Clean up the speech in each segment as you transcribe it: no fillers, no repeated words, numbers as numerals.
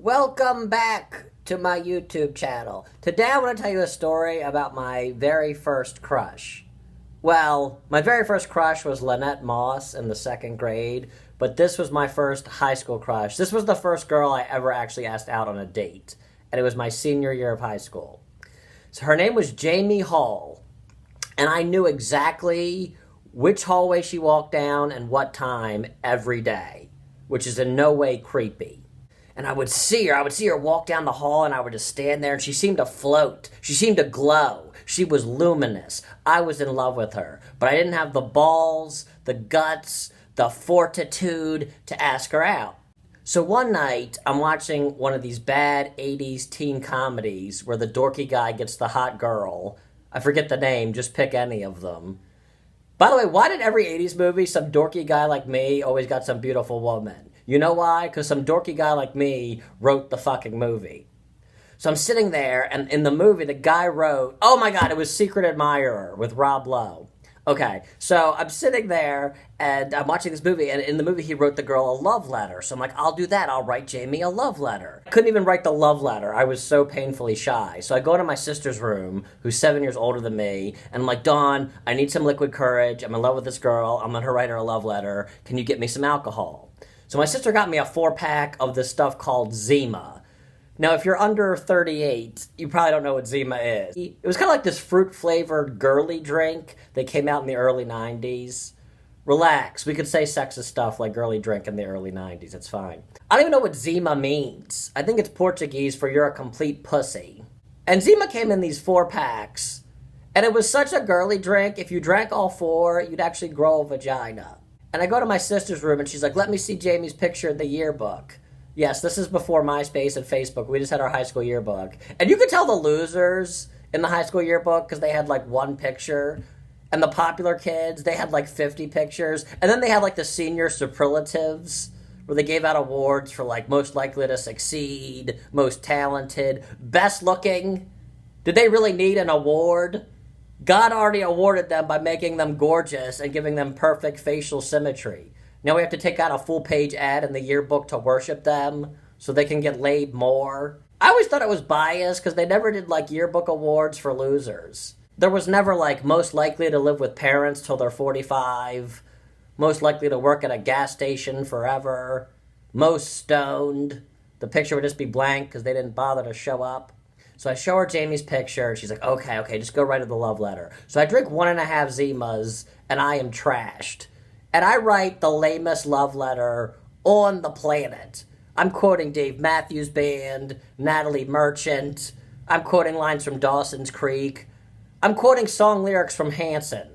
Welcome back to my YouTube channel. Today I want to tell you a story about my very first crush. Well, my very first crush was Lynette Moss in the second grade, but this was my first high school crush. This was the first girl I ever actually asked out on a date, and it was my senior year of high school. So her name was Jamie Hall, and I knew exactly which hallway she walked down and what time every day, which is in no way creepy. And I would see her walk down the hall, and I would just stand there, and she seemed to float. She seemed to glow. She was luminous. I was in love with her, but I didn't have the balls, the guts, the fortitude to ask her out. So one night, I'm watching one of these bad 80s teen comedies where the dorky guy gets the hot girl. I forget the name, just pick any of them. By the way, why did every 80s movie, some dorky guy like me always got some beautiful woman? You know why? Because some dorky guy like me wrote the fucking movie. So I'm sitting there, and in the movie, the guy wrote, oh my god, it was Secret Admirer with Rob Lowe. Okay, so I'm sitting there, and I'm watching this movie, and in the movie, he wrote the girl a love letter. So I'm like, I'll do that. I'll write Jamie a love letter. I couldn't even write the love letter. I was so painfully shy. So I go to my sister's room, who's 7 years older than me, and I'm like, Dawn, I need some liquid courage. I'm in love with this girl. I'm gonna write her a love letter. Can you get me some alcohol? So my sister got me a 4-pack of this stuff called Zima. Now, if you're under 38, you probably don't know what Zima is. It was kind of like this fruit-flavored girly drink that came out in the early 90s. Relax, we could say sexist stuff like girly drink in the early 90s, it's fine. I don't even know what Zima means. I think it's Portuguese for you're a complete pussy. And Zima came in these 4-packs, and it was such a girly drink, if you drank all 4, you'd actually grow a vagina. And I go to my sister's room, and she's like, let me see Jamie's picture in the yearbook. Yes, this is before MySpace and Facebook. We just had our high school yearbook. And you could tell the losers in the high school yearbook because they had like 1 picture. And the popular kids, they had like 50 pictures. And then they had like the senior superlatives where they gave out awards for like most likely to succeed, most talented, best looking. Did they really need an award? God already awarded them by making them gorgeous and giving them perfect facial symmetry. Now we have to take out a full-page ad in the yearbook to worship them so they can get laid more. I always thought it was biased because they never did, like, yearbook awards for losers. There was never, like, most likely to live with parents till they're 45, most likely to work at a gas station forever, most stoned. The picture would just be blank because they didn't bother to show up. So I show her Jamie's picture, and she's like, okay, just go write her the love letter. So I drink 1.5 Zimas, and I am trashed. And I write the lamest love letter on the planet. I'm quoting Dave Matthews Band, Natalie Merchant. I'm quoting lines from Dawson's Creek. I'm quoting song lyrics from Hanson.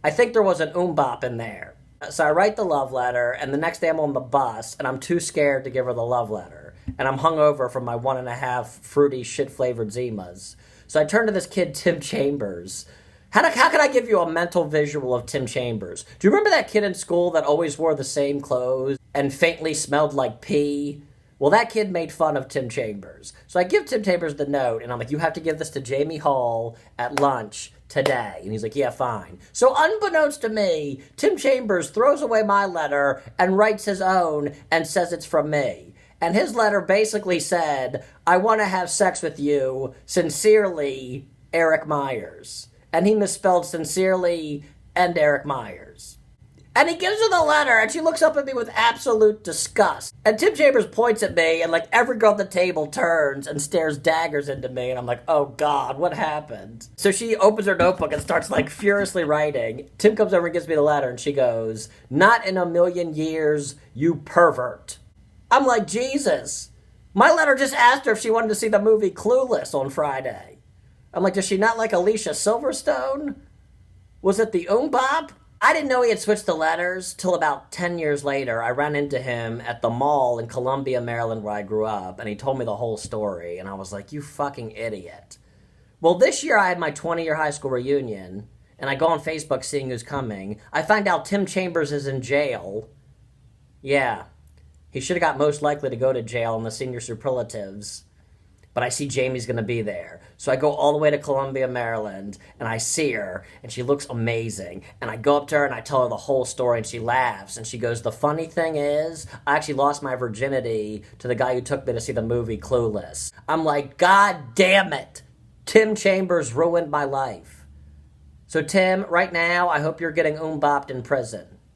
I think there was an bop in there. So I write the love letter, and the next day I'm on the bus, and I'm too scared to give her the love letter. And I'm hungover from my 1.5 fruity shit-flavored Zimas. So I turn to this kid, Tim Chambers. How can I give you a mental visual of Tim Chambers? Do you remember that kid in school that always wore the same clothes and faintly smelled like pee? Well, that kid made fun of Tim Chambers. So I give Tim Chambers the note, and I'm like, you have to give this to Jamie Hall at lunch today. And he's like, yeah, fine. So unbeknownst to me, Tim Chambers throws away my letter and writes his own and says it's from me. And his letter basically said, I want to have sex with you, sincerely, Eric Myers. And he misspelled sincerely and Eric Myers. And he gives her the letter, and she looks up at me with absolute disgust. And Tim Chambers points at me, and like every girl at the table turns and stares daggers into me, and I'm like, oh God, what happened? So she opens her notebook and starts like furiously writing. Tim comes over and gives me the letter, and she goes, not in a million years, you pervert. I'm like, Jesus. My letter just asked her if she wanted to see the movie Clueless on Friday. I'm like, does she not like Alicia Silverstone? Was it the bop? I didn't know he had switched the letters till about 10 years later. I ran into him at the mall in Columbia, Maryland, where I grew up, and he told me the whole story, and I was like, you fucking idiot. Well, this year I had my 20-year high school reunion, and I go on Facebook seeing who's coming. I find out Tim Chambers is in jail. Yeah, he should have got most likely to go to jail in the senior superlatives. but I see Jamie's gonna be there. So I go all the way to Columbia, Maryland, and I see her, and she looks amazing. And I go up to her and I tell her the whole story, and she laughs, and she goes, "The funny thing is, I actually lost my virginity to the guy who took me to see the movie Clueless." I'm like, God damn it! Tim Chambers ruined my life. So Tim, right now, I hope you're getting bopped in prison.